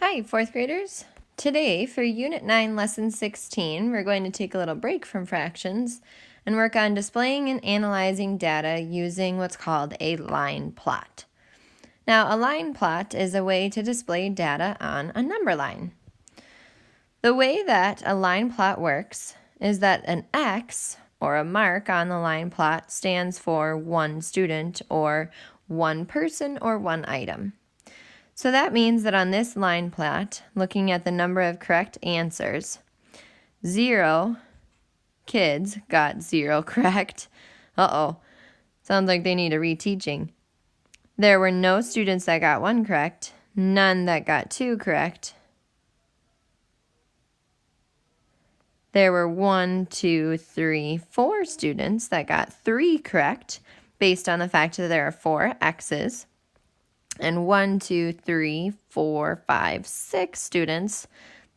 Hi, fourth graders. Today, for Unit 9, Lesson 16, we're going to take a little break from fractions and work on displaying and analyzing data using what's called a line plot. Now, a line plot is a way to display data on a number line. The way that a line plot works is that an X, or a mark on the line plot, stands for one student, or one person, or one item. So that means that on this line plot, looking at the number of correct answers, 0 kids got 0 correct. Sounds like they need a reteaching. There were no students that got 1 correct, none that got 2 correct. There were 1, 2, 3, 4 students that got 3 correct, based on the fact that there are 4 X's. And 1, 2, 3, 4, 5, 6 students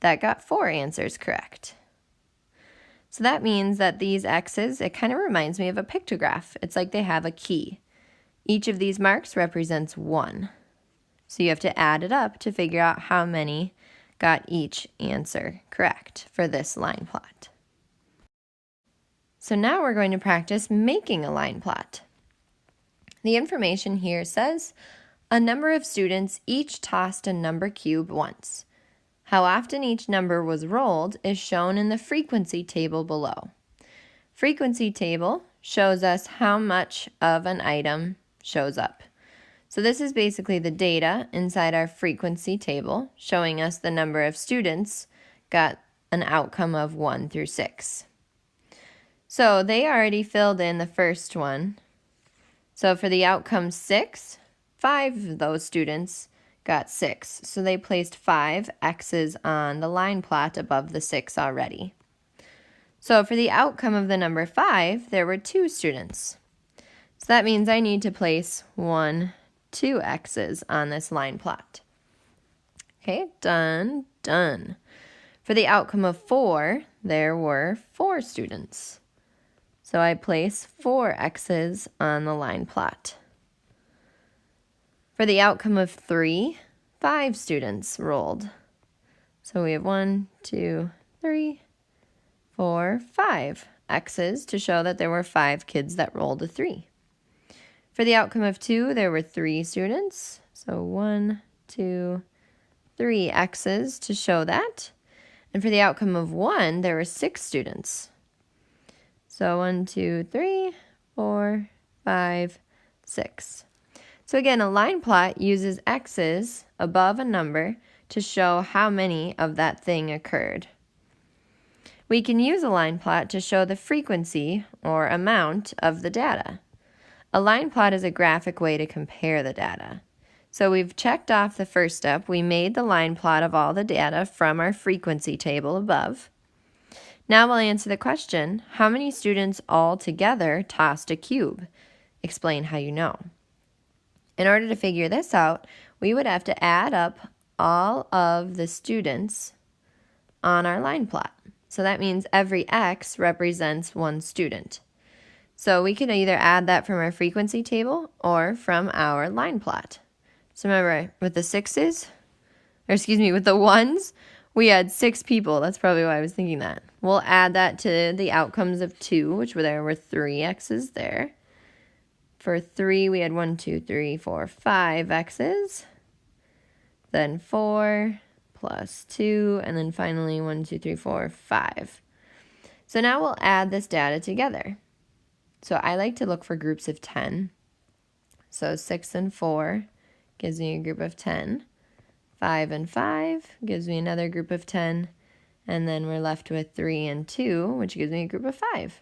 that got 4 answers correct. So that means that these X's, it kind of reminds me of a pictograph. It's like they have a key. Each of these marks represents 1. So you have to add it up to figure out how many got each answer correct for this line plot. So now we're going to practice making a line plot. The information here says, a number of students each tossed a number cube once. How often each number was rolled is shown in the frequency table below. Frequency table shows us how much of an item shows up. So this is basically the data inside our frequency table, showing us the number of students got an outcome of 1 through 6. So they already filled in the first one. So for the outcome 6, 5 of those students got 6, so they placed 5 X's on the line plot above the 6 already. So for the outcome of the number 5, there were 2 students. So that means I need to place 1, 2 X's on this line plot. Okay, done. For the outcome of 4, there were 4 students. So I place 4 X's on the line plot. For the outcome of 3, 5 students rolled. So we have 1, 2, 3, 4, 5 X's to show that there were 5 kids that rolled a 3. For the outcome of 2, there were 3 students. So 1, 2, 3 X's to show that. And for the outcome of 1, there were 6 students. So 1, 2, 3, 4, 5, 6. So again, a line plot uses X's above a number to show how many of that thing occurred. We can use a line plot to show the frequency or amount of the data. A line plot is a graphic way to compare the data. So we've checked off the first step. We made the line plot of all the data from our frequency table above. Now we'll answer the question, how many students all together tossed a cube? Explain how you know. In order to figure this out, we would have to add up all of the students on our line plot. So that means every X represents 1 student. So we can either add that from our frequency table or from our line plot. So remember, with the 6's, with the 1's, we had 6 people. That's probably why I was thinking that. We'll add that to the outcomes of 2, which there were 3 X's there. For 3, we had 1, 2, 3, 4, 5 X's. Then 4 plus 2, and then finally 1, 2, 3, 4, 5. So now we'll add this data together. So I like to look for groups of 10. So 6 and 4 gives me a group of 10. 5 and 5 gives me another group of 10. And then we're left with 3 and 2, which gives me a group of 5.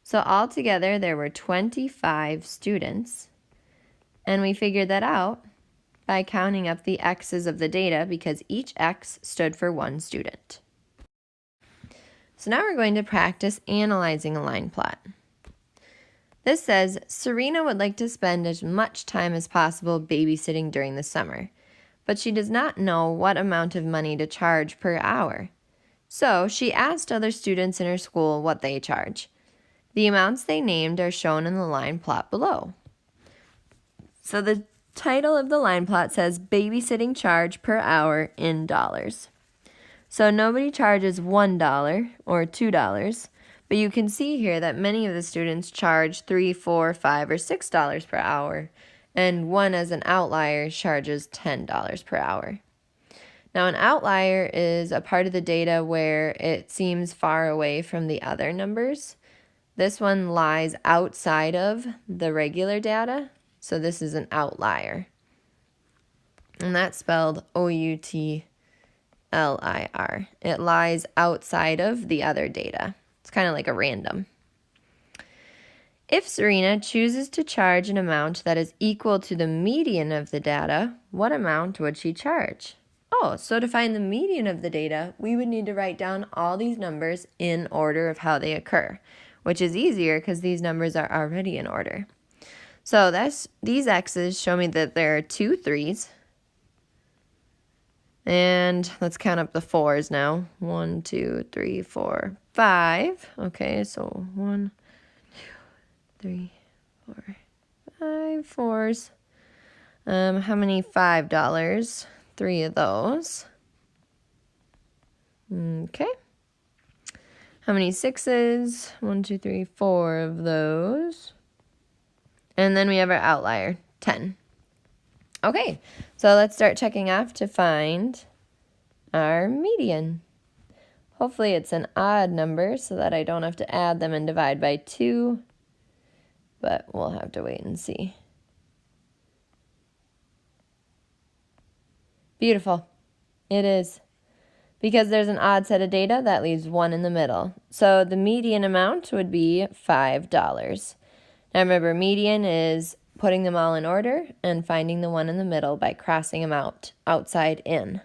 So altogether, there were 25 students, and we figured that out by counting up the X's of the data because each X stood for 1 student. So now we're going to practice analyzing a line plot. This says, Serena would like to spend as much time as possible babysitting during the summer, but she does not know what amount of money to charge per hour. So she asked other students in her school what they charge. The amounts they named are shown in the line plot below. So the title of the line plot says babysitting charge per hour in dollars. So nobody charges $1 or $2, but you can see here that many of the students charge $3, $4, $5, or $6 per hour, and one as an outlier charges $10 per hour. Now an outlier is a part of the data where it seems far away from the other numbers. This one lies outside of the regular data, so this is an outlier. And that's spelled O-U-T-L-I-R. It lies outside of the other data. It's kind of like a random. If Serena chooses to charge an amount that is equal to the median of the data, what amount would she charge? Oh, so to find the median of the data, we would need to write down all these numbers in order of how they occur, which is easier because these numbers are already in order. So these x's show me that there are 2 3s. And let's count up the 4s now. 1, 2, 3, 4, 5. Okay, so 1, 2, 3, 4, 5 4s. How many $5? 3 of those. Okay. How many 6s? 1, 2, 3, 4 of those. And then we have our outlier, 10. Okay, so let's start checking off to find our median. Hopefully it's an odd number so that I don't have to add them and divide by 2, but we'll have to wait and see. Beautiful. It is. Because there's an odd set of data, that leaves 1 in the middle. So the median amount would be $5. Now remember, median is putting them all in order and finding the one in the middle by crossing them out, outside in.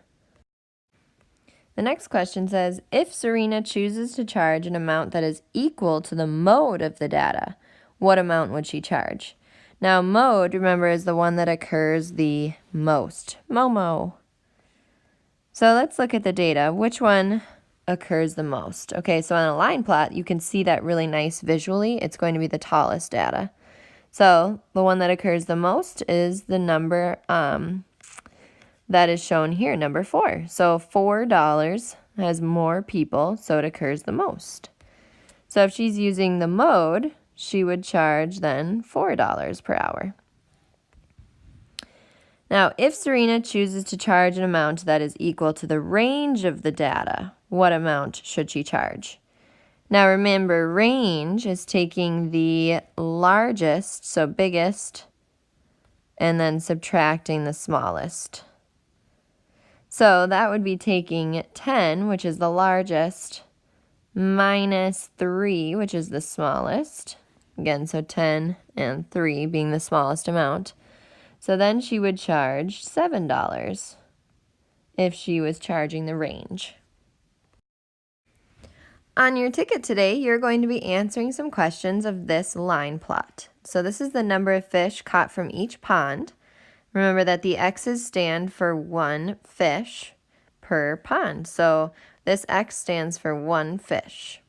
The next question says, if Serena chooses to charge an amount that is equal to the mode of the data, what amount would she charge? Now mode, remember, is the one that occurs the most. Momo. So let's look at the data. Which one occurs the most? Okay, so on a line plot, you can see that really nice visually. It's going to be the tallest data. So the one that occurs the most is the number that is shown here, number 4. So $4 has more people, so it occurs the most. So if she's using the mode, she would charge then $4 per hour. Now, if Serena chooses to charge an amount that is equal to the range of the data, what amount should she charge? Now remember, range is taking the largest, so biggest, and then subtracting the smallest. So that would be taking 10, which is the largest, minus 3, which is the smallest. Again, so 10 and 3 being the smallest amount. So then she would charge $7 if she was charging the range. On your ticket today, you're going to be answering some questions of this line plot. So this is the number of fish caught from each pond. Remember that the X's stand for 1 fish per pond. So this X stands for 1 fish.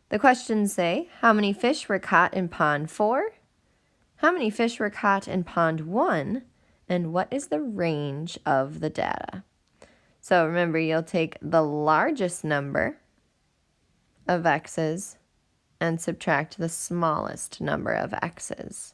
The questions say, how many fish were caught in pond 4? How many fish were caught in pond 1? And what is the range of the data? So remember, you'll take the largest number of X's and subtract the smallest number of X's.